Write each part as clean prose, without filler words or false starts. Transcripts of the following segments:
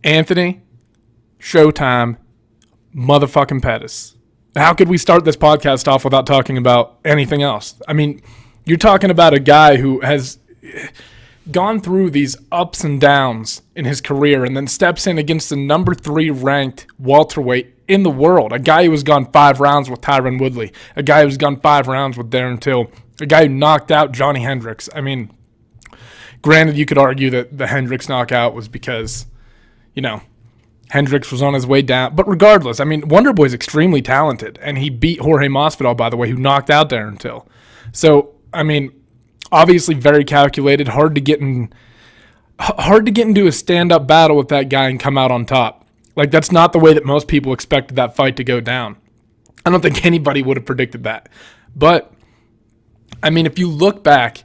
Anthony, Showtime, motherfucking Pettis. How could we start this podcast off without talking about anything else? I mean, you're talking about a guy who has gone through these ups and downs in his career and then steps in against the number 3 ranked welterweight in the world. A guy who has gone 5 rounds with Tyron Woodley. A guy who's gone 5 rounds with Darren Till. A guy who knocked out Johnny Hendricks. I mean, granted, you could argue that the Hendricks knockout was because, Hendricks was on his way down. But regardless, I mean, Wonderboy's extremely talented. And he beat Jorge Masvidal, by the way, who knocked out Darren Till. So, I mean, obviously very calculated. Hard to get into a stand-up battle with that guy and come out on top. Like, that's not the way that most people expected that fight to go down. I don't think anybody would have predicted that. But, I mean, if you look back,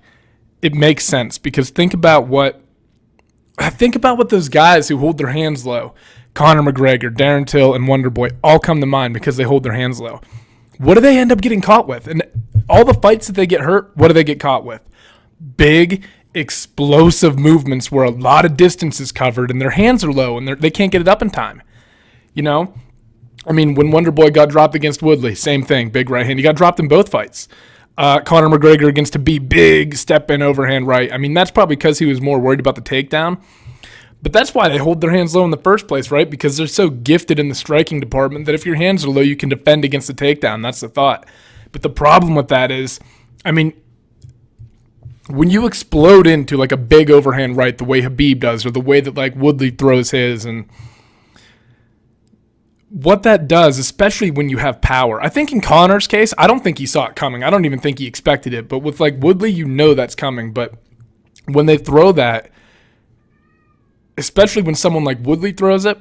it makes sense. Because think about what those guys who hold their hands low, Conor McGregor, Darren Till, and Wonderboy, all come to mind because they hold their hands low. What do they end up getting caught with? And all the fights that they get hurt, what do they get caught with? Big, explosive movements where a lot of distance is covered and their hands are low and they can't get it up in time. I mean, when Wonderboy got dropped against Woodley, same thing, big right hand. He got dropped in both fights. Conor McGregor against Khabib, big step in overhand right. I mean, that's probably because he was more worried about the takedown. But that's why they hold their hands low in the first place, right? Because they're so gifted in the striking department that if your hands are low, you can defend against the takedown. That's the thought. But the problem with that is, I mean, when you explode into like a big overhand right the way Khabib does or the way that like Woodley throws his, and what that does, especially when you have power. I think in Conor's case, I don't think he saw it coming. I don't even think he expected it. But with like Woodley, that's coming. But when they throw that, especially when someone like Woodley throws it,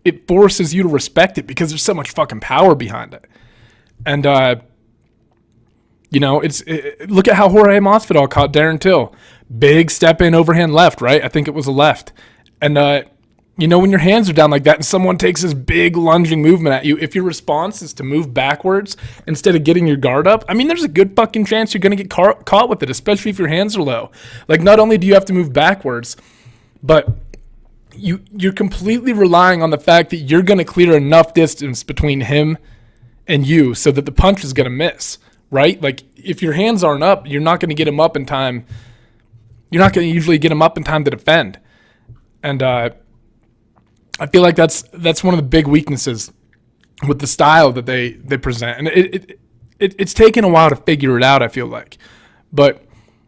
it forces you to respect it because there's so much fucking power behind it. And, look at how Jorge Masvidal caught Darren Till. Big step in overhand left, right? I think it was a left. And, when your hands are down like that and someone takes this big lunging movement at you, if your response is to move backwards instead of getting your guard up, I mean, there's a good fucking chance you're going to get caught with it, especially if your hands are low. Like, not only do you have to move backwards, but you're completely relying on the fact that you're going to clear enough distance between him and you so that the punch is going to miss, right? Like, if your hands aren't up, you're not going to get him up in time. You're not going to usually get him up in time to defend. And I feel like that's one of the big weaknesses with the style that they present. And it's taken a while to figure it out, I feel like. But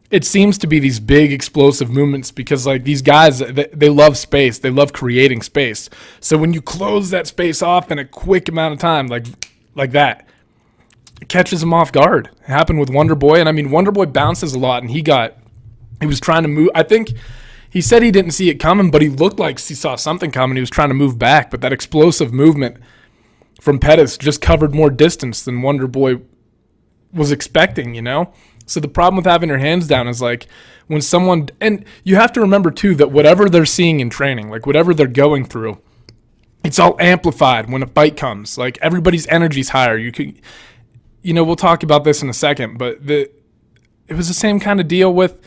it seems to be these big explosive movements because like these guys, they love space. They love creating space. So when you close that space off in a quick amount of time, like that, it catches them off guard. It happened with Wonderboy. And I mean, Wonderboy bounces a lot and he was trying to move. I think he said he didn't see it coming, but he looked like he saw something coming. He was trying to move back, but that explosive movement from Pettis just covered more distance than Wonderboy was expecting, So the problem with having your hands down is like when someone, and you have to remember too that whatever they're seeing in training, like whatever they're going through, it's all amplified when a fight comes. Like everybody's energy's higher. You could, we'll talk about this in a second, but it was the same kind of deal with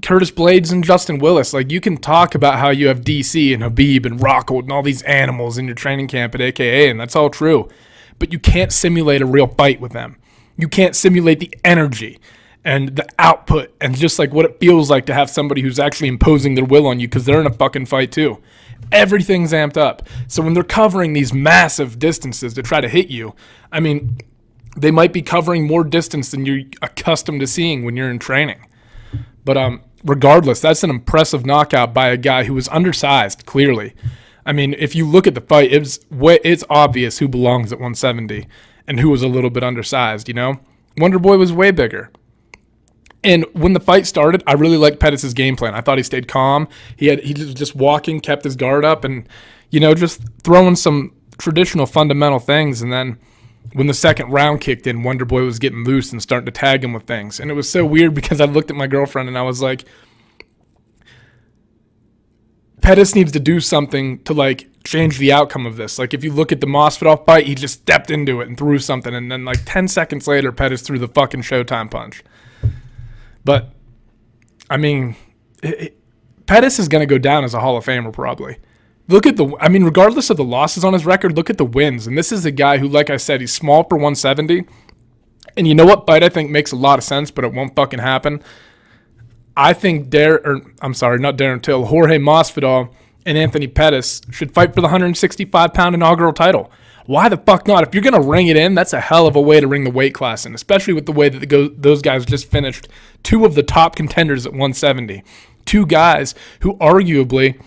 Curtis Blades and Justin Willis. Like you can talk about how you have DC and Khabib and Rockhold and all these animals in your training camp at AKA, and that's all true, but you can't simulate a real fight with them. You can't simulate the energy and the output and just like what it feels like to have somebody who's actually imposing their will on you because they're in a fucking fight too. Everything's amped up. So when they're covering these massive distances to try to hit you, I mean, they might be covering more distance than you're accustomed to seeing when you're in training. But regardless, that's an impressive knockout by a guy who was undersized, clearly. I mean, if you look at the fight, it's obvious who belongs at 170 and who was a little bit undersized, Wonderboy was way bigger. And when the fight started, I really liked Pettis' game plan. I thought he stayed calm. He was just walking, kept his guard up, and, just throwing some traditional fundamental things. And then when the second round kicked in, Wonderboy was getting loose and starting to tag him with things. And it was so weird because I looked at my girlfriend and I was like, Pettis needs to do something to like change the outcome of this. Like if you look at the Masvidal fight, he just stepped into it and threw something, and then like 10 seconds later, Pettis threw the fucking Showtime punch. But I mean, Pettis is going to go down as a Hall of Famer probably. regardless of the losses on his record, look at the wins. And this is a guy who, like I said, he's small for 170. And you know what fight I think makes a lot of sense, but it won't fucking happen? I think Jorge Masvidal and Anthony Pettis should fight for the 165-pound inaugural title. Why the fuck not? If you're going to ring it in, that's a hell of a way to ring the weight class in, especially with the way that those guys just finished two of the top contenders at 170. Two guys who arguably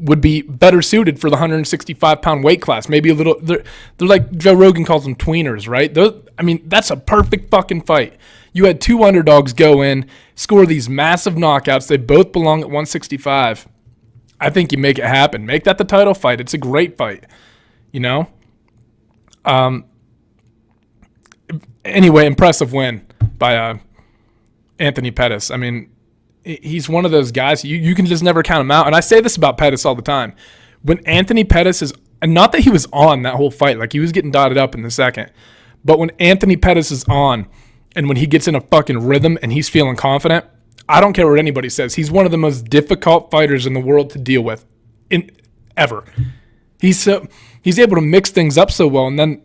would be better suited for the 165-pound weight class. Maybe a little, they're like Joe Rogan calls them tweeners, right? That's a perfect fucking fight. You had two underdogs go in, score these massive knockouts. They both belong at 165. I think you make it happen. Make that the title fight. It's a great fight, you know? Anyway, impressive win by Anthony Pettis. I mean, he's one of those guys, you can just never count him out. And I say this about Pettis all the time. When Anthony Pettis is, and not that he was on that whole fight, like he was getting dotted up in the second, but when Anthony Pettis is on and when he gets in a fucking rhythm and he's feeling confident, I don't care what anybody says. He's one of the most difficult fighters in the world to deal with ever. He's able to mix things up so well. And then,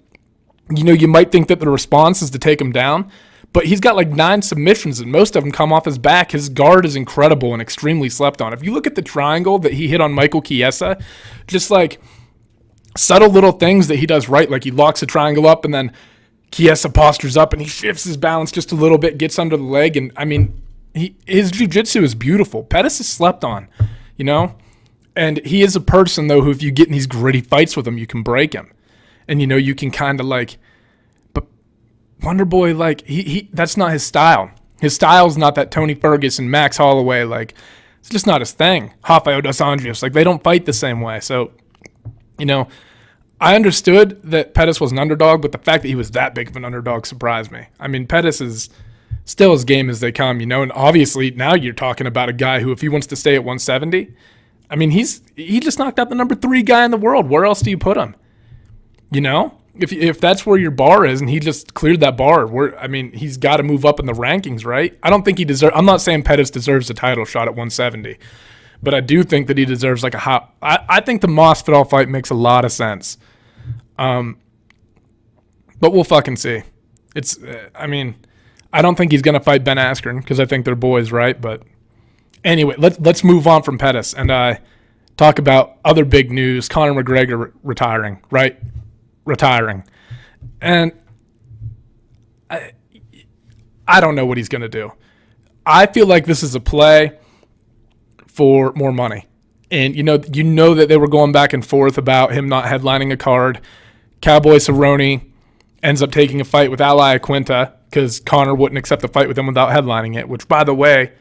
you might think that the response is to take him down, but he's got like 9 submissions and most of them come off his back. His guard is incredible and extremely slept on. If you look at the triangle that he hit on Michael Chiesa, just like subtle little things that he does right, like he locks the triangle up and then Chiesa postures up and he shifts his balance just a little bit, gets under the leg. And I mean, his jiu-jitsu is beautiful. Pettis is slept on, and he is a person though, who if you get in these gritty fights with him, you can break him. And you can kind of like, but Wonderboy, like he that's not his style. His style is not that Tony Ferguson, Max Holloway, like it's just not his thing. Rafael dos Anjos, like they don't fight the same way. So, I understood that Pettis was an underdog, but the fact that he was that big of an underdog surprised me. I mean, Pettis is still as game as they come, and obviously now you're talking about a guy who, if he wants to stay at 170, I mean, he just knocked out the number 3 guy in the world. Where else do you put him? If that's where your bar is and he just cleared that bar, he's got to move up in the rankings, right? I don't think he deserves, I'm not saying Pettis deserves a title shot at 170, but I do think that he deserves like I think the Masvidal fight makes a lot of sense. But we'll fucking see. I don't think he's going to fight Ben Askren because I think they're boys, right? But anyway, let's move on from Pettis and talk about other big news. Conor McGregor retiring, right? Retiring. And I don't know what he's going to do. I feel like this is a play for more money. And you know that they were going back and forth about him not headlining a card. Cowboy Cerrone ends up taking a fight with Ali Aquinta because Conor wouldn't accept the fight with him without headlining it, which, by the way,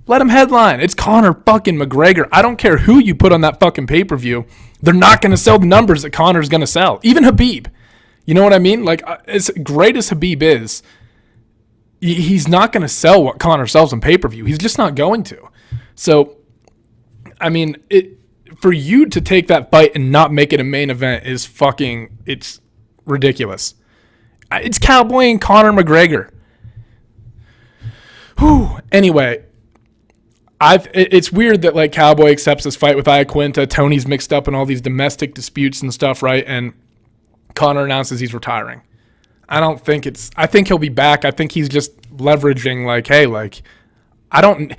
let him headline. It's Conor fucking McGregor. I don't care who you put on that fucking pay-per-view. They're not going to sell the numbers that Conor's going to sell. Even Khabib. You know what I mean? Like, as great as Khabib is, he's not going to sell what Conor sells on pay-per-view. He's just not going to. So, for you to take that fight and not make it a main event is it's ridiculous. It's Cowboy and Conor McGregor. Whew. Anyway, it's weird that like Cowboy accepts this fight with Iaquinta. Tony's mixed up in all these domestic disputes and stuff, right? And Conor announces he's retiring. I think he'll be back. I think he's just leveraging like, hey, like I don't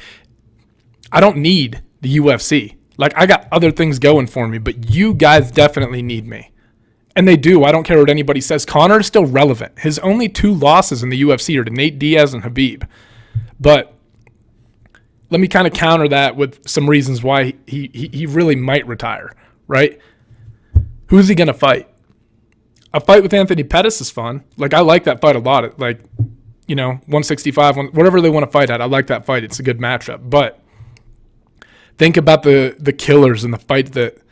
need the UFC. Like, I got other things going for me, but you guys definitely need me. And they do. I don't care what anybody says. Conor is still relevant. His only 2 losses in the UFC are to Nate Diaz and Khabib. But let me kind of counter that with some reasons why he really might retire, right? Who's he going to fight? A fight with Anthony Pettis is fun. Like, I like that fight a lot. Like, 165, whatever they want to fight at, I like that fight. It's a good matchup. But think about the killers in the fight that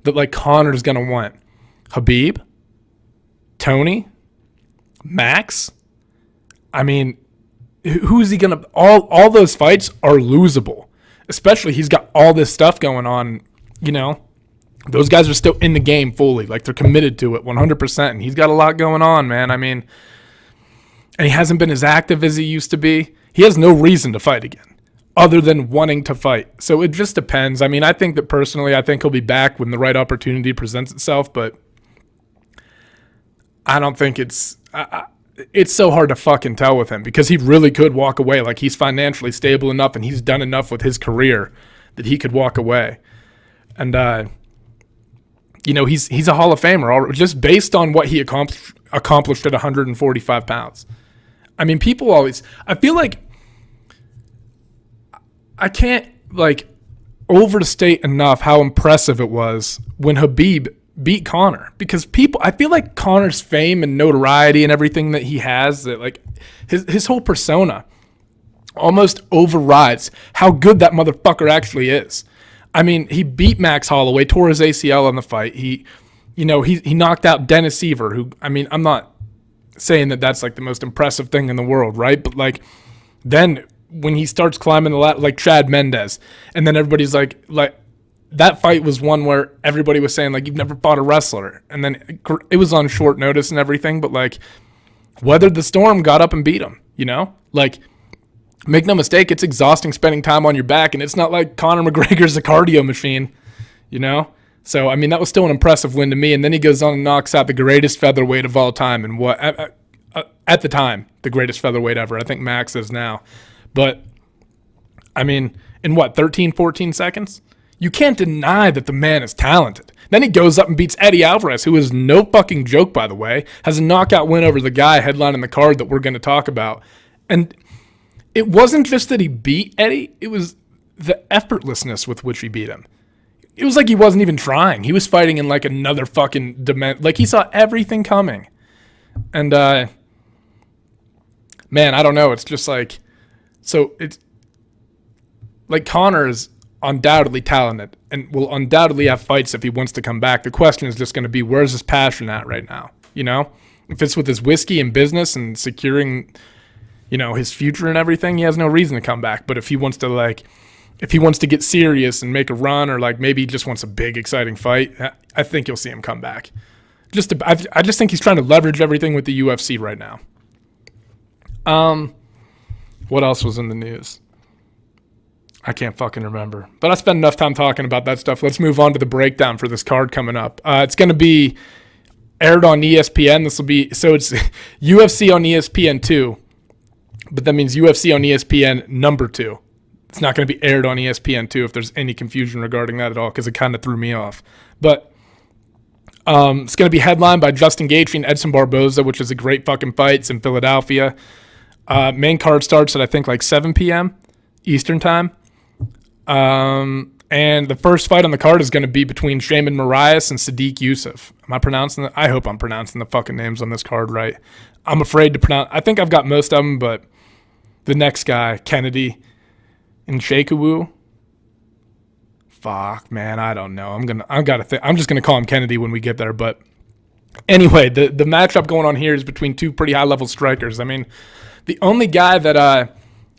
like Conor's gonna want. Khabib, Tony, Max. I mean, who's he gonna? All those fights are losable. Especially he's got all this stuff going on. Those guys are still in the game fully. Like they're committed to it 100%. And he's got a lot going on, man. And he hasn't been as active as he used to be. He has no reason to fight again. other than wanting to fight. So it just depends. I mean, I think that personally, I think he'll be back when the right opportunity presents itself, but I don't think it's so hard to fucking tell with him because he really could walk away. Like, he's financially stable enough and he's done enough with his career that he could walk away. And, he's a Hall of Famer just based on what he accomplished at 145 pounds. I mean, people always, I feel like I can't overstate enough how impressive it was when Khabib beat Conor, because I feel like Conor's fame and notoriety and everything that he has, that like his whole persona almost overrides how good that motherfucker actually is. I mean, he beat Max Holloway, tore his ACL in the fight. He knocked out Dennis Seaver, who, I mean, I'm not saying that that's like the most impressive thing in the world, right? But like, then when he starts climbing the ladder, like Chad Mendez, and then everybody's like that fight was one where everybody was saying like, you've never fought a wrestler, and then it was on short notice and everything, but like, weathered the storm, got up and beat him. Like, make no mistake, it's exhausting spending time on your back, and it's not like Conor McGregor's a cardio machine, So, I mean, that was still an impressive win to me. And then he goes on and knocks out the greatest featherweight of all time, and what at the time, the greatest featherweight ever. I think Max is now. But, I mean, in 13, 14 seconds? You can't deny that the man is talented. Then he goes up and beats Eddie Alvarez, who is no fucking joke, by the way, has a knockout win over the guy headlining the card that we're going to talk about. And it wasn't just that he beat Eddie, it was the effortlessness with which he beat him. It was like he wasn't even trying. He was fighting in like another fucking dimension. Like, he saw everything coming. And, man, I don't know. It's just like, so it's like Conor is undoubtedly talented and will undoubtedly have fights if he wants to come back. The question is just going to be, where's his passion at right now? If it's with his whiskey and business and securing, his future and everything, he has no reason to come back. But if he wants to get serious and make a run, or like maybe he just wants a big, exciting fight, I think you'll see him come back. I just think he's trying to leverage everything with the UFC right now. What else was in the news? I can't fucking remember. But I spent enough time talking about that stuff. Let's move on to the breakdown for this card coming up. It's going to be aired on ESPN. It's UFC on ESPN 2, but that means UFC on ESPN number 2. It's not going to be aired on ESPN 2 if there's any confusion regarding that at all, because it kind of threw me off. But it's going to be headlined by Justin Gaethje and Edson Barboza, which is a great fucking fight. It's in Philadelphia. Main card starts at, I think, like 7 p.m. Eastern time. And the first fight on the card is going to be between Shaman Marias and Sadiq Yusuf. I hope I'm pronouncing the fucking names on this card right. I'm afraid to pronounce. I think I've got most of them, but the next guy, Kennedy and Sheikhou. Fuck, man, I don't know. I'm just gonna call him Kennedy when we get there. But anyway, the matchup going on here is between two pretty high level strikers. I mean, the only guy that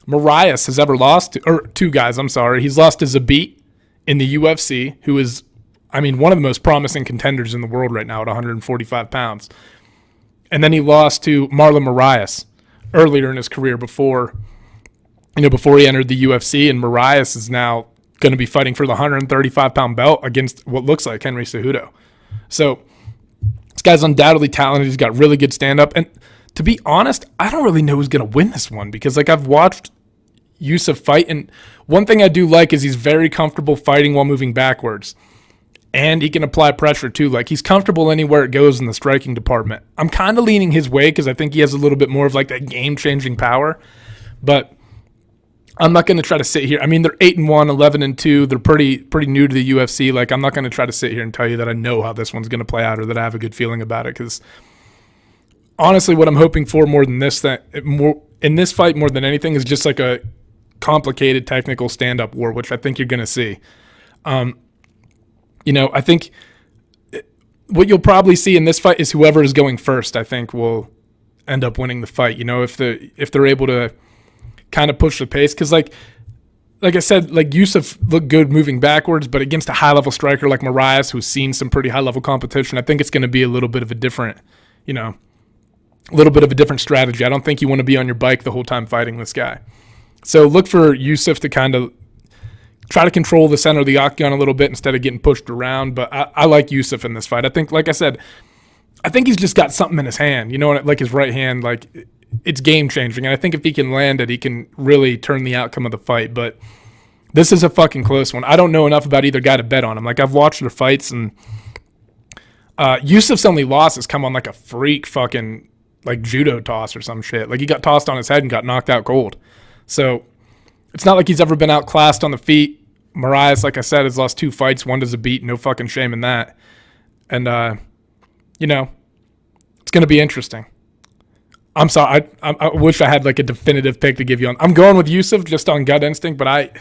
Marias has ever lost to, or two guys, I'm sorry, he's lost to Zabit in the UFC, who is, I mean, one of the most promising contenders in the world right now at 145 pounds. And then he lost to Marlon Marias earlier in his career before he entered the UFC. And Marias is now going to be fighting for the 135-pound belt against what looks like Henry Cejudo. So this guy's undoubtedly talented. He's got really good stand-up. And to be honest, I don't really know who's going to win this one, because like I've watched Yusuf fight, and one thing I do like is he's very comfortable fighting while moving backwards. And he can apply pressure too. Like, he's comfortable anywhere it goes in the striking department. I'm kind of leaning his way because I think he has a little bit more of like that game-changing power. But I'm not going to try to sit here. I mean, they're 8-1, 11-2. They're pretty new to the UFC. Like, I'm not going to try to sit here and tell you that I know how this one's going to play out or that I have a good feeling about it, because honestly, what I'm hoping for more than this, in this fight more than anything, is just like a complicated technical stand-up war, which I think you're going to see. I think what you'll probably see in this fight is whoever is going first, I think, will end up winning the fight. If they're able to kind of push the pace, because like I said, like Yusuf looked good moving backwards, but against a high-level striker like Marias, who's seen some pretty high-level competition, I think it's going to be a little bit of a different, strategy. I don't think you want to be on your bike the whole time fighting this guy. So look for Yusuf to kind of try to control the center of the octagon a little bit instead of getting pushed around. But I like Yusuf in this fight. I think, like I said, I think he's just got something in his hand. You know, like his right hand, like it's game changing. And I think if he can land it, he can really turn the outcome of the fight. But this is a fucking close one. I don't know enough about either guy to bet on him. Like, I've watched their fights, and Yusuf's only loss has come on like a freak fucking like judo toss or some shit. Like, he got tossed on his head and got knocked out cold. So it's not like he's ever been outclassed on the feet. Marias, like I said, has lost 2 fights. 1 does a beat. No fucking shame in that. And, you know, it's going to be interesting. I'm sorry. I wish I had like a definitive pick to give you on. I'm going with Yusuf just on gut instinct, but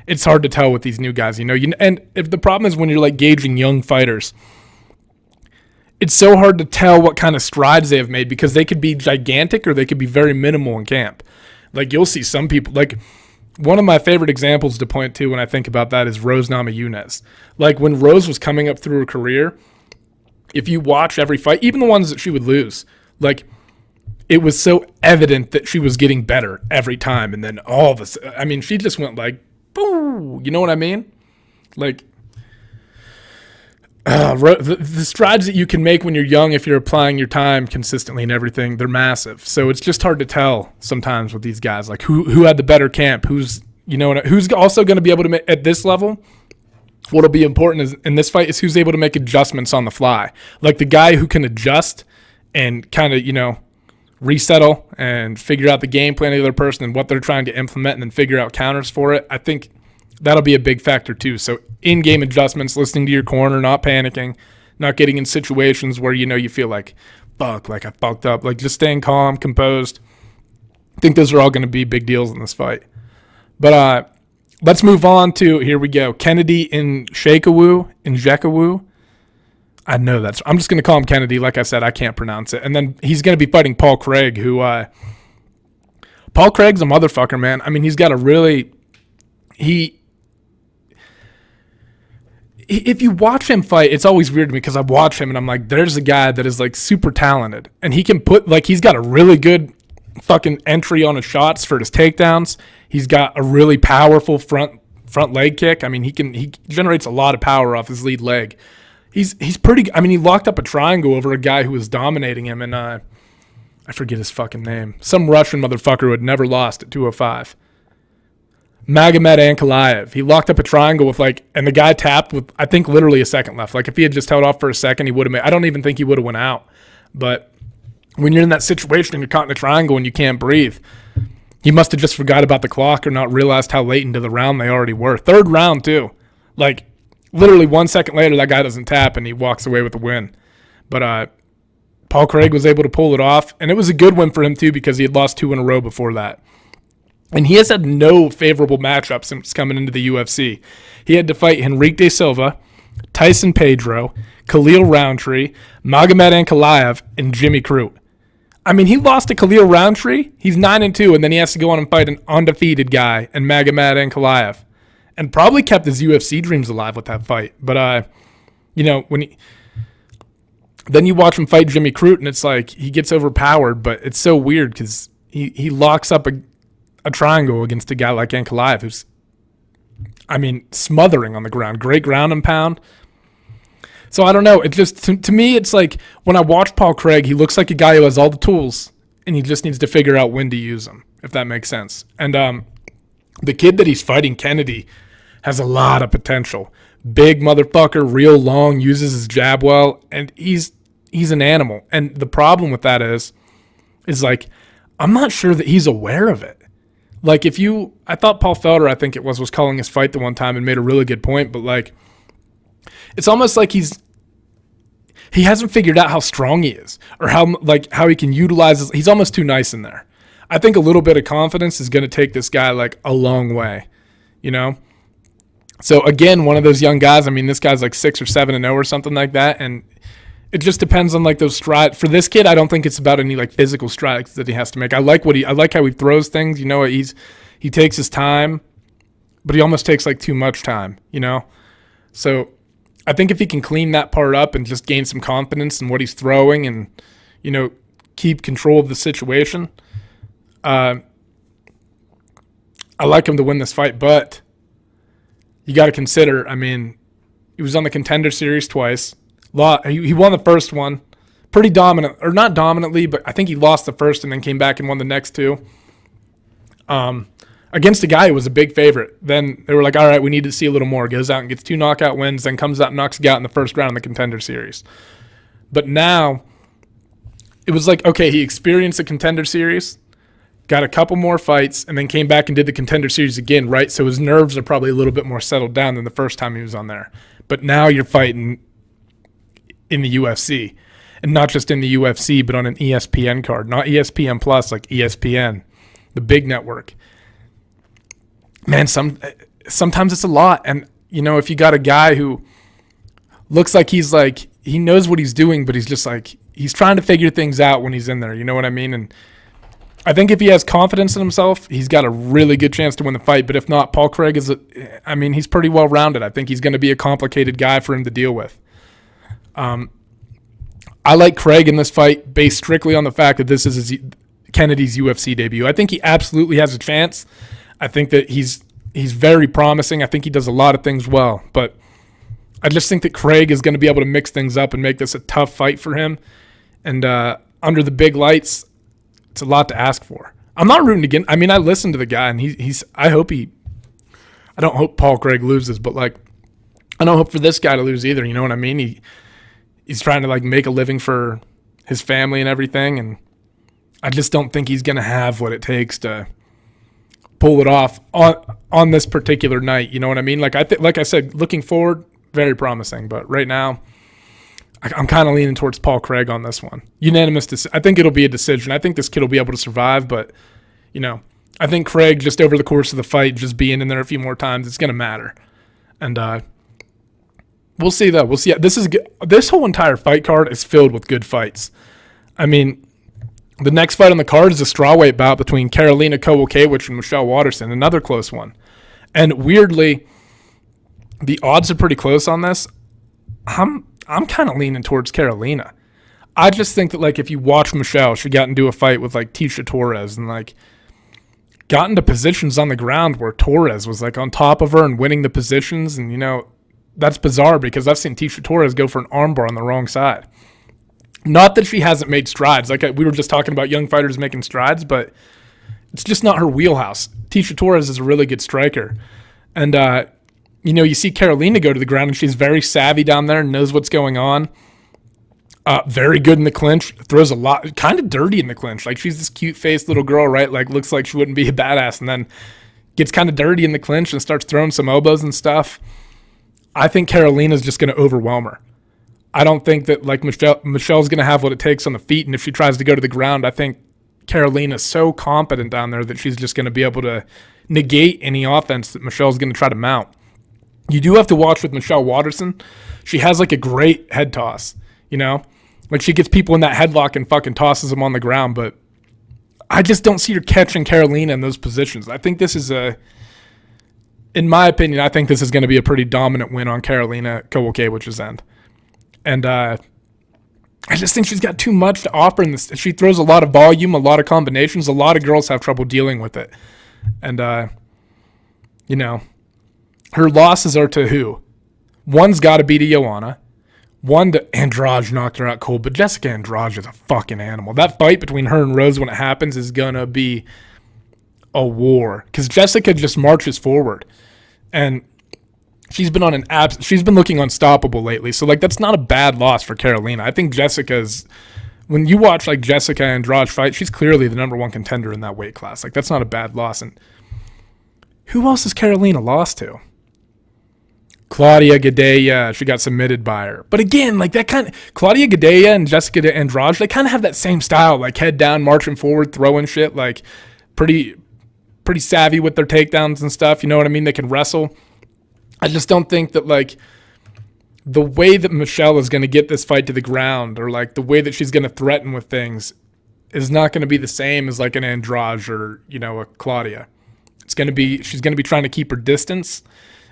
it's hard to tell with these new guys, you know. And if the problem is when you're like gauging young fighters, it's so hard to tell what kind of strides they have made because they could be gigantic or they could be very minimal in camp. Like, you'll see some people, like, one of my favorite examples to point to when I think about that is Rose Namajunas. Like, when Rose was coming up through her career, if you watch every fight, even the ones that she would lose, like, it was so evident that she was getting better every time. And then all of a, I mean, she just went like, boom, you know what I mean? Like, the strides that you can make when you're young, if you're applying your time consistently and everything, they're massive. So it's just hard to tell sometimes with these guys, like who had the better camp, who's also going to be able to make at this level. What'll be important is in this fight is who's able to make adjustments on the fly. Like the guy who can adjust and kind of, you know, resettle and figure out the game plan of the other person and what they're trying to implement and then figure out counters for it. I think that'll be a big factor too. So in-game adjustments, listening to your corner, not panicking, not getting in situations where, you know, you feel like, fuck, like I fucked up, like just staying calm, composed. I think those are all going to be big deals in this fight. But let's move on to, here we go, Kennedy in Nzechukwu. I know that's, I'm just going to call him Kennedy. Like I said, I can't pronounce it. And then he's going to be fighting Paul Craig, who, Paul Craig's a motherfucker, man. I mean, he's got a really, if you watch him fight, it's always weird to me because I watch him and I'm like, there's a guy that is like super talented and he can put, like, he's got a really good fucking entry on his shots for his takedowns. He's got a really powerful front leg kick. I mean, he generates a lot of power off his lead leg. He's pretty, I mean, he locked up a triangle over a guy who was dominating him, and I forget his fucking name. Some Russian motherfucker who had never lost at 205. Magomed Ankalaev. He locked up a triangle with and the guy tapped with, I think, literally a second left. Like, if he had just held off for a second, he would have made, I don't even think he would have went out. But when you're in that situation and you're caught in a triangle and you can't breathe, he must have just forgot about the clock or not realized how late into the round they already were. 3rd round, too. Like, literally 1 second later, that guy doesn't tap and he walks away with the win. But Paul Craig was able to pull it off, and it was a good win for him too because he had lost 2 in a row before that. And he has had no favorable matchups since coming into the UFC. He had to fight Henrique De Silva, Tyson Pedro, Khalil Roundtree, Magomed Ankalaev, and Jimmy Crute. I mean, he lost to Khalil Roundtree. He's 9-2, and then he has to go on and fight an undefeated guy and Magomed Ankalaev. And probably kept his UFC dreams alive with that fight. But, you know, then you watch him fight Jimmy Crute, and it's like he gets overpowered, but it's so weird because he locks up a triangle against a guy like Ankalaev who's, I mean, smothering on the ground. Great ground and pound. So I don't know. It just, to me, it's like when I watch Paul Craig, he looks like a guy who has all the tools, and he just needs to figure out when to use them, if that makes sense. And the kid that he's fighting, Kennedy, has a lot of potential. Big motherfucker, real long, uses his jab well, and he's an animal. And the problem with that is like, I'm not sure that he's aware of it. Like, I thought Paul Felder, I think it was calling his fight the one time and made a really good point, but like, it's almost like he hasn't figured out how strong he is or how he can utilize he's almost too nice in there. I think a little bit of confidence is going to take this guy like a long way, you know? So again, one of those young guys, I mean, this guy's like 6 or 7-0 or something like that. And it just depends on like those strides. For this kid, I don't think it's about any like physical strides that he has to make. I like how he throws things, you know, he takes his time, but he almost takes like too much time, you know? So I think if he can clean that part up and just gain some confidence in what he's throwing and, you know, keep control of the situation, I like him to win this fight, but you got to consider, I mean, he was on the Contender Series twice. He won the first one. Pretty dominant, or not dominantly, but I think he lost the first and then came back and won the next two. Against a guy who was a big favorite. Then they were like, all right, we need to see a little more. Goes out and gets 2 knockout wins, then comes out and knocks a guy out in the first round in the Contender Series. But now, it was like, okay, he experienced the Contender Series, got a couple more fights, and then came back and did the Contender Series again, right? So his nerves are probably a little bit more settled down than the first time he was on there. But now you're fighting in the UFC. And not just in the UFC, but on an ESPN card. Not ESPN Plus, like ESPN, the big network. Man, sometimes it's a lot. And, you know, if you got a guy who looks like he knows what he's doing, but he's just like, he's trying to figure things out when he's in there. You know what I mean? And I think if he has confidence in himself, he's got a really good chance to win the fight. But if not, Paul Craig he's pretty well-rounded. I think he's going to be a complicated guy for him to deal with. I like Craig in this fight based strictly on the fact that this is Kennedy's UFC debut. I think he absolutely has a chance. I think that he's very promising. I think he does a lot of things well. But I just think that Craig is going to be able to mix things up and make this a tough fight for him. And under the big lights, it's a lot to ask for. I'm not rooting against. I mean, I listened to the guy, and I don't hope Paul Craig loses, but like, I don't hope for this guy to lose either. You know what I mean? He's trying to like make a living for his family and everything, and I just don't think he's going to have what it takes to pull it off on this particular night. You know what I mean? Like I said, looking forward, very promising, but right now, I'm kind of leaning towards Paul Craig on this one. Unanimous. I think it'll be a decision. I think this kid will be able to survive, but you know, I think Craig just over the course of the fight, just being in there a few more times, it's going to matter, and we'll see, though. We'll see. This whole entire fight card is filled with good fights. I mean, the next fight on the card is a strawweight bout between Karolina Kowalkiewicz and Michelle Waterson, another close one. And weirdly, the odds are pretty close on this. I'm kind of leaning towards Karolina. I just think that, like, if you watch Michelle, she got into a fight with, like, Tecia Torres and, like, got into positions on the ground where Torres was, like, on top of her and winning the positions. And, you know, that's bizarre because I've seen Tecia Torres go for an armbar on the wrong side. Not that she hasn't made strides. Like we were just talking about young fighters making strides, but it's just not her wheelhouse. Tecia Torres is a really good striker. And, you know, you see Karolina go to the ground, and she's very savvy down there and knows what's going on. Very good in the clinch. Throws a lot, kind of dirty in the clinch. Like, she's this cute-faced little girl, right? Like, looks like she wouldn't be a badass, and then gets kind of dirty in the clinch and starts throwing some elbows and stuff. I think Karolina's just going to overwhelm her. I don't think that, like, Michelle's going to have what it takes on the feet, and if she tries to go to the ground, I think Karolina's so competent down there that she's just going to be able to negate any offense that Michelle's going to try to mount. You do have to watch with Michelle Waterson. She has, like, a great head toss, you know? Like, she gets people in that headlock and fucking tosses them on the ground, but I just don't see her catching Karolina in those positions. I think this is in my opinion, I think this is going to be a pretty dominant win on Karolina Kowalkiewicz's end. And I just think she's got too much to offer in this. She throws a lot of volume, a lot of combinations. A lot of girls have trouble dealing with it. And, you know, her losses are to who? One's got to be to Joanna. One to Andrade, knocked her out cold. But Jessica Andrade is a fucking animal. That fight between her and Rose when it happens is going to be a war. Because Jessica just marches forward. And she's been on she's been looking unstoppable lately. So, like, that's not a bad loss for Karolina. I think when you watch, like, Jessica Andrade fight, she's clearly the number one contender in that weight class. Like, that's not a bad loss. And who else has Karolina lost to? Claudia Gadelha, she got submitted by her. But again, like, that kind of Claudia Gadelha and Jessica Andrade, they kind of have that same style, like, head down, marching forward, throwing shit, like, pretty savvy with their takedowns and stuff. You know what I mean? They can wrestle. I just don't think that, like, the way that Michelle is going to get this fight to the ground, or, like, the way that she's going to threaten with things is not going to be the same as, like, an Andrade or, you know, a Claudia. She's going to be trying to keep her distance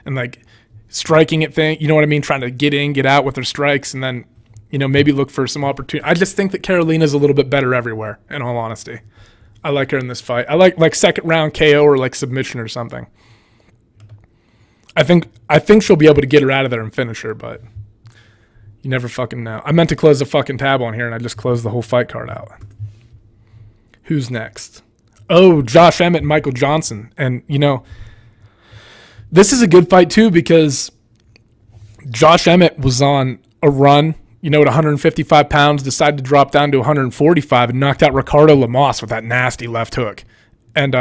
and, like, striking at things, you know what I mean? Trying to get in, get out with her strikes, and then, you know, maybe look for some opportunity. I just think that Karolina's a little bit better everywhere, in all honesty. I like her in this fight. I like second round KO or like submission or something. I think she'll be able to get her out of there and finish her, but you never fucking know. I meant to close the fucking tab on here, and I just closed the whole fight card out. Who's next? Oh, Josh Emmett and Michael Johnson. And, this is a good fight, too, because Josh Emmett was on a run, at 155 pounds, decided to drop down to 145 and knocked out Ricardo Lamas with that nasty left hook and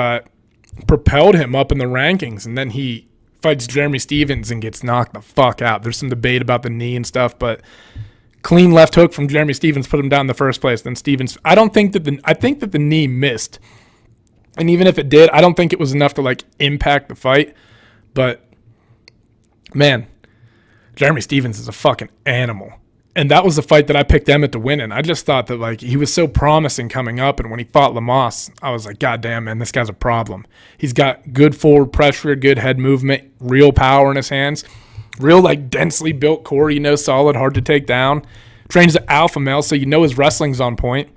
propelled him up in the rankings. And then he fights Jeremy Stephens and gets knocked the fuck out. There's some debate about the knee and stuff, but clean left hook from Jeremy Stephens put him down in the first place. Then Stephens, I think that the knee missed. And even if it did, I don't think it was enough to like impact the fight. But man, Jeremy Stephens is a fucking animal. And that was the fight that I picked Emmett to win in. I just thought that like he was so promising coming up, and when he fought Lamas, I was like, God damn, man, this guy's a problem. He's got good forward pressure, good head movement, real power in his hands, real like densely built core, solid, hard to take down. Trains an alpha male, so his wrestling's on point.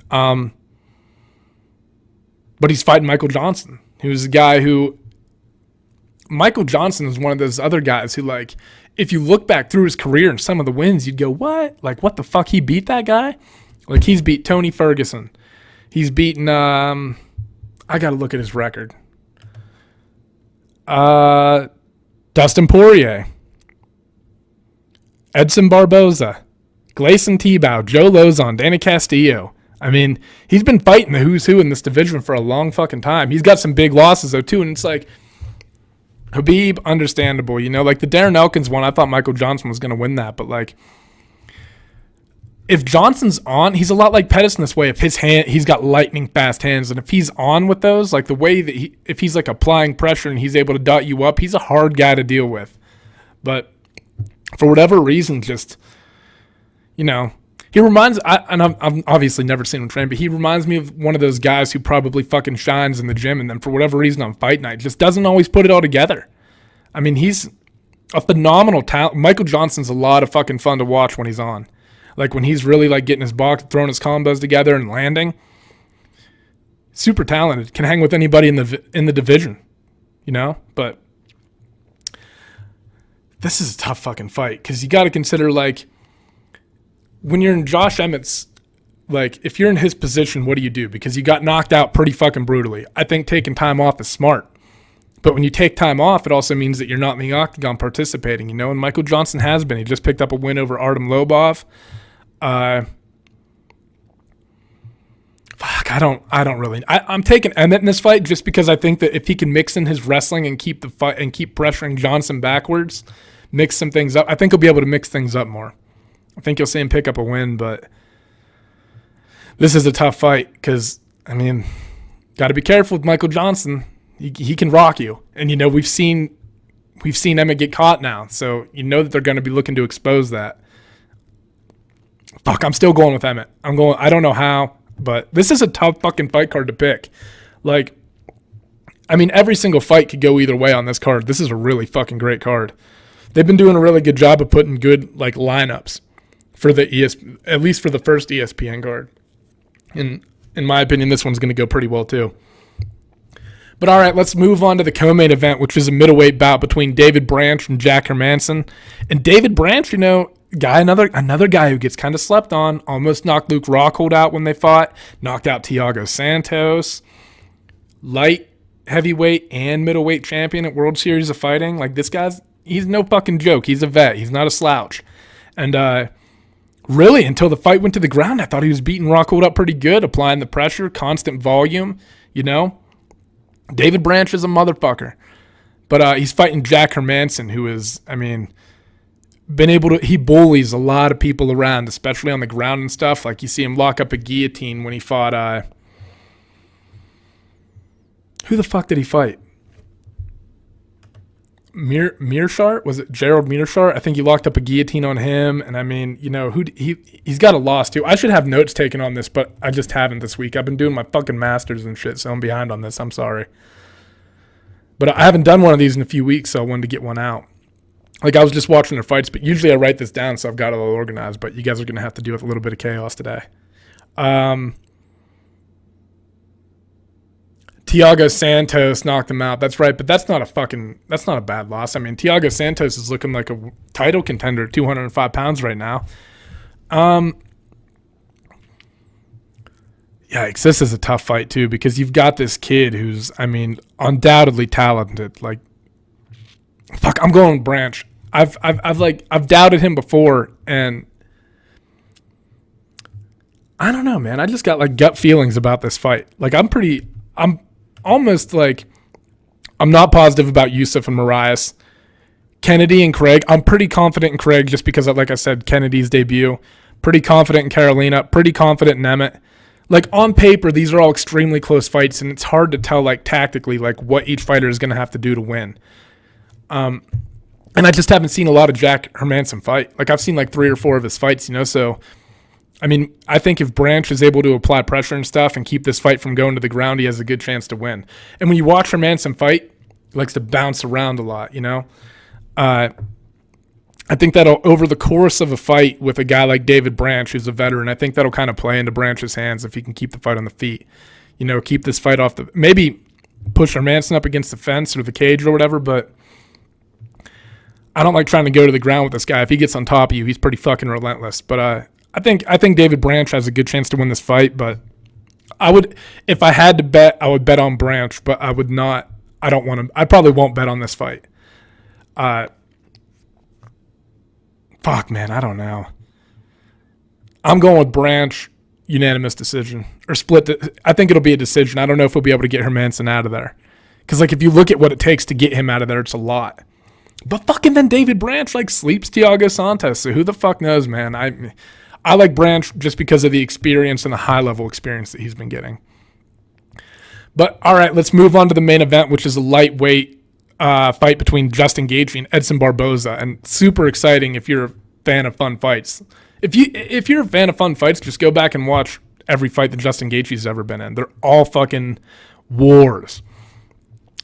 But he's fighting Michael Johnson, who's a guy who Michael Johnson is one of those other guys who like, if you look back through his career and some of the wins, you'd go, what? Like, what the fuck? He beat that guy? Like, he's beat Tony Ferguson. He's beaten, I got to look at his record. Dustin Poirier. Edson Barboza. Gleison Tebow. Joe Lozon. Danny Castillo. I mean, he's been fighting the who's who in this division for a long fucking time. He's got some big losses, though, too, and it's like, Khabib, understandable, like the Darren Elkins one, I thought Michael Johnson was going to win that, but like, if Johnson's on, he's a lot like Pettis in this way. If he's got lightning fast hands, and if he's on with those, like the way that if he's like applying pressure and he's able to dot you up, he's a hard guy to deal with. But for whatever reason, just, he reminds, and I've obviously never seen him train, but he reminds me of one of those guys who probably fucking shines in the gym, and then for whatever reason on fight night just doesn't always put it all together. I mean, he's a phenomenal talent. Michael Johnson's a lot of fucking fun to watch when he's on. Like when he's really like getting his box, throwing his combos together and landing. Super talented. Can hang with anybody in the division, But this is a tough fucking fight because you got to consider like, when you're in Josh Emmett's, like, if you're in his position, what do you do? Because you got knocked out pretty fucking brutally. I think taking time off is smart. But when you take time off, it also means that you're not in the octagon participating, and Michael Johnson has been. He just picked up a win over Artem Lobov. I'm taking Emmett in this fight just because I think that if he can mix in his wrestling and keep the fight and keep pressuring Johnson backwards, mix some things up, I think he'll be able to mix things up more. I think you'll see him pick up a win, but this is a tough fight because, I mean, got to be careful with Michael Johnson. He can rock you. And, we've seen Emmett get caught now, so that they're going to be looking to expose that. Fuck, I'm still going with Emmett. I don't know how, but this is a tough fucking fight card to pick. Like, I mean, every single fight could go either way on this card. This is a really fucking great card. They've been doing a really good job of putting good, like, lineups for at least for the first ESPN card. And in my opinion, this one's going to go pretty well too. But all right, let's move on to the co-main event, which is a middleweight bout between David Branch and Jack Hermanson. And David Branch, another guy who gets kind of slept on, almost knocked Luke Rockhold out when they fought, knocked out Thiago Santos, light heavyweight and middleweight champion at World Series of Fighting. Like, this guy's, he's no fucking joke. He's a vet. He's not a slouch. And really, until the fight went to the ground, I thought he was beating Rockhold up pretty good, applying the pressure, constant volume, David Branch is a motherfucker. But he's fighting Jack Hermanson, who is, he bullies a lot of people around, especially on the ground and stuff. Like, you see him lock up a guillotine when he fought, who the fuck did he fight? Mearshart? Was it Gerald Mearshart? I think he locked up a guillotine on him. And he's got a loss too. I should have notes taken on this, but I just haven't this week. I've been doing my fucking masters and shit, so I'm behind on this. I'm sorry. But I haven't done one of these in a few weeks, so I wanted to get one out. Like, I was just watching their fights, but usually I write this down, so I've got it all organized, but you guys are going to have to deal with a little bit of chaos today. Thiago Santos knocked him out. That's right, but that's not a bad loss. I mean, Thiago Santos is looking like a title contender at 205 pounds right now. Yikes, this is a tough fight too, because you've got this kid who's, I mean, undoubtedly talented. Like, fuck, I'm going Branch. I've doubted him before, and I don't know, man. I just got like gut feelings about this fight. Like, I'm almost like, I'm not positive about Yusuf and Marias. Kennedy and Craig, I'm pretty confident in Craig just because, like I said, Kennedy's debut. Pretty confident in Carolina. Pretty confident in Emmett. Like, on paper, these are all extremely close fights, and it's hard to tell, like, tactically, like, what each fighter is going to have to do to win. And I just haven't seen a lot of Jack Hermansson fight. Like, I've seen, like, 3 or 4 of his fights, you know, so, I mean, I think if Branch is able to apply pressure and stuff and keep this fight from going to the ground, he has a good chance to win. And when you watch Hermansson fight, he likes to bounce around a lot, you know? I think that'll, over the course of a fight with a guy like David Branch, who's a veteran, I think that'll kind of play into Branch's hands if he can keep the fight on the feet. You know, keep this fight off maybe push Hermansson up against the fence or the cage or whatever, but I don't like trying to go to the ground with this guy. If he gets on top of you, he's pretty fucking relentless. But I think David Branch has a good chance to win this fight, but if I had to bet, I would bet on Branch, but I would not, I don't want to, I probably won't bet on this fight. Fuck, man, I don't know. I'm going with Branch, unanimous decision. Or split. I think it'll be a decision. I don't know if we'll be able to get Hermansson out of there. Because, like, if you look at what it takes to get him out of there, it's a lot. But fucking then David Branch, like, sleeps Thiago Santos. So who the fuck knows, man? I like Branch just because of the experience and the high-level experience that he's been getting. But, all right, let's move on to the main event, which is a lightweight fight between Justin Gaethje and Edson Barboza, and super exciting if you're a fan of fun fights. If you're a fan of fun fights, just go back and watch every fight that Justin Gaethje's ever been in. They're all fucking wars.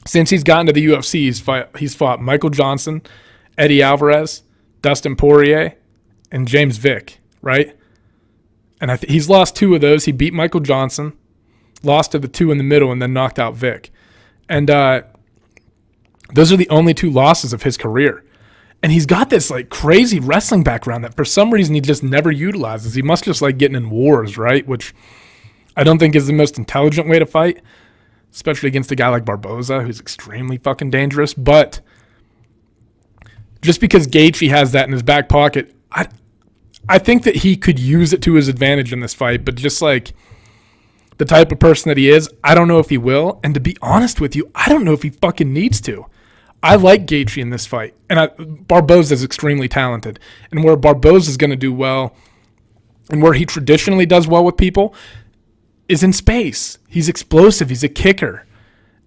Since he's gotten to the UFC, he's fought Michael Johnson, Eddie Alvarez, Dustin Poirier, and James Vick, right? And he's lost 2 of those. He beat Michael Johnson, lost to the 2 in the middle, and then knocked out Vick. And those are the only 2 losses of his career. And he's got this like crazy wrestling background that for some reason he just never utilizes. He must just like getting in wars, right? Which I don't think is the most intelligent way to fight, especially against a guy like Barboza, who's extremely fucking dangerous. But just because Gaethje has that in his back pocket, I think that he could use it to his advantage in this fight. But just like the type of person that he is, I don't know if he will. And to be honest with you, I don't know if he fucking needs to. I like Gaethje in this fight, and Barboza is extremely talented. And where Barboza is going to do well, and where he traditionally does well with people, is in space. He's explosive. He's a kicker,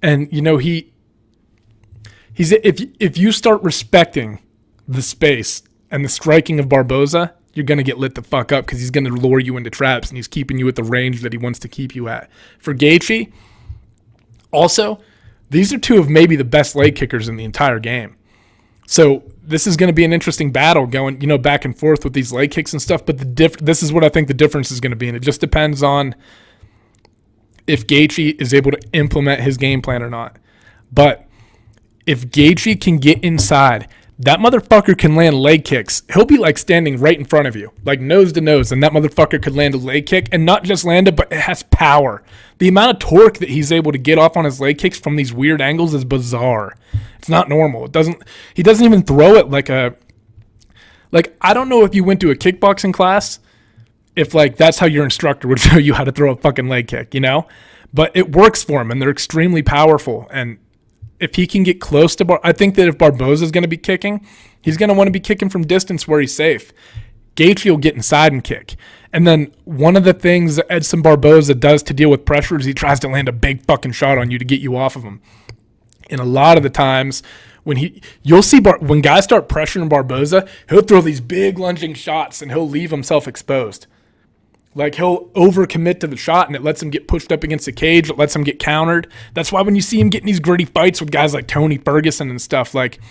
and you know he's if you start respecting the space and the striking of Barboza, you're going to get lit the fuck up because he's going to lure you into traps and he's keeping you at the range that he wants to keep you at. For Gaethje, also, these are 2 of maybe the best leg kickers in the entire game. So this is going to be an interesting battle going, you know, back and forth with these leg kicks and stuff. But this is what I think the difference is going to be. And it just depends on if Gaethje is able to implement his game plan or not. But if Gaethje can get inside, that motherfucker can land leg kicks. He'll be like standing right in front of you, like nose to nose, and that motherfucker could land a leg kick, and not just land it, but it has power. The amount of torque that he's able to get off on his leg kicks from these weird angles is bizarre. It's not normal. He doesn't even throw it like I don't know if you went to a kickboxing class, if like that's how your instructor would show you how to throw a fucking leg kick, you know? But it works for him, and they're extremely powerful, and if he can get close to I think that if Barboza is going to be kicking, he's going to want to be kicking from distance where he's safe. Gaethje will get inside and kick. And then one of the things that Edson Barboza does to deal with pressure is he tries to land a big fucking shot on you to get you off of him. And a lot of the times you'll see when guys start pressuring Barboza, he'll throw these big lunging shots and he'll leave himself exposed. Like, he'll overcommit to the shot, and it lets him get pushed up against the cage. It lets him get countered. That's why when you see him getting these gritty fights with guys like Tony Ferguson and stuff, like,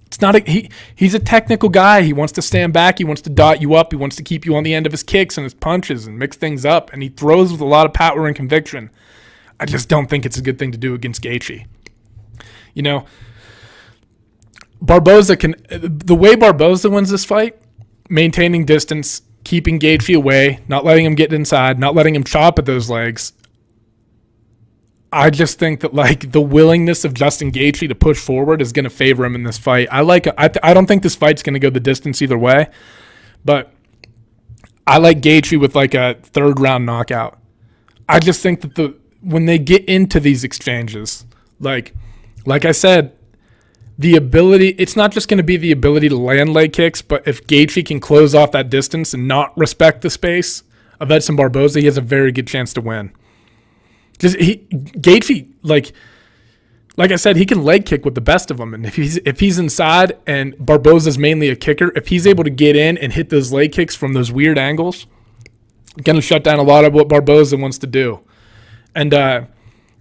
it's not he's a technical guy. He wants to stand back. He wants to dot you up. He wants to keep you on the end of his kicks and his punches and mix things up, and he throws with a lot of power and conviction. I just don't think it's a good thing to do against Gaethje. You know, the way Barboza wins this fight, maintaining distance, keeping Gaethje away, not letting him get inside, not letting him chop at those legs. I just think that like the willingness of Justin Gaethje to push forward is going to favor him in this fight. I don't think this fight's going to go the distance either way, but I like Gaethje with like a 3rd round knockout. I just think that when they get into these exchanges, like I said, the ability, it's not just going to be the ability to land leg kicks, but if Gaethje can close off that distance and not respect the space of Edson Barboza, he has a very good chance to win. Gaethje, like I said, he can leg kick with the best of them, and if he's inside and Barboza's mainly a kicker, if he's able to get in and hit those leg kicks from those weird angles, going to shut down a lot of what Barboza wants to do. And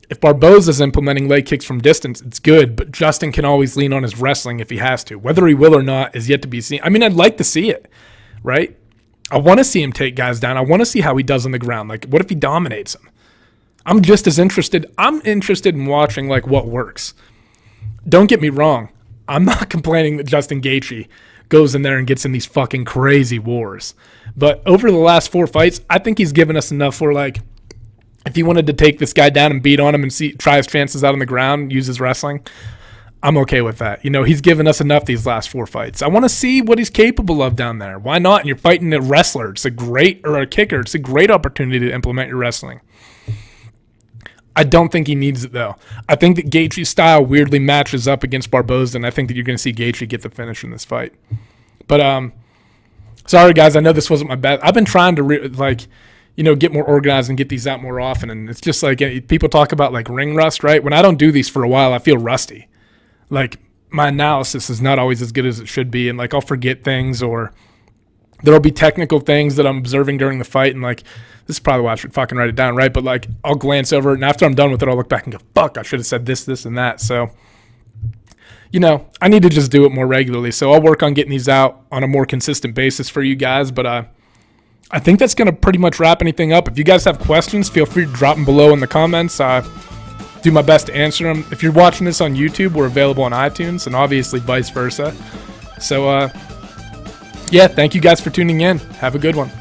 if Barboza's implementing leg kicks from distance, it's good, but Justin can always lean on his wrestling if he has to. Whether he will or not is yet to be seen. I mean, I'd like to see it, right? I want to see him take guys down. I want to see how he does on the ground. Like, what if he dominates them? I'm just as interested. I'm interested in watching, like, what works. Don't get me wrong. I'm not complaining that Justin Gaethje goes in there and gets in these fucking crazy wars. But over the last 4 fights, I think he's given us enough for, like, if he wanted to take this guy down and beat on him and try his chances out on the ground, use his wrestling, I'm okay with that. You know, he's given us enough these last 4 fights. I want to see what he's capable of down there. Why not? And you're fighting a wrestler. It's a kicker. It's a great opportunity to implement your wrestling. I don't think he needs it, though. I think that Gaethje's style weirdly matches up against Barboza, and I think that you're going to see Gaethje get the finish in this fight. But, sorry, guys. I know this wasn't my best. I've been trying to, get more organized and get these out more often, and it's just like people talk about, like, ring rust, right? When I don't do these for a while, I feel rusty. Like, my analysis is not always as good as it should be, and, like, I'll forget things, or there'll be technical things that I'm observing during the fight, and, like, this is probably why I should fucking write it down, right? But, like, I'll glance over it, and after I'm done with it, I'll look back and go, fuck, I should have said this, and that. So, I need to just do it more regularly. So I'll work on getting these out on a more consistent basis for you guys. But I think that's going to pretty much wrap anything up. If you guys have questions, feel free to drop them below in the comments. Do my best to answer them. If you're watching this on YouTube, we're available on iTunes, and obviously vice versa. So, thank you guys for tuning in. Have a good one.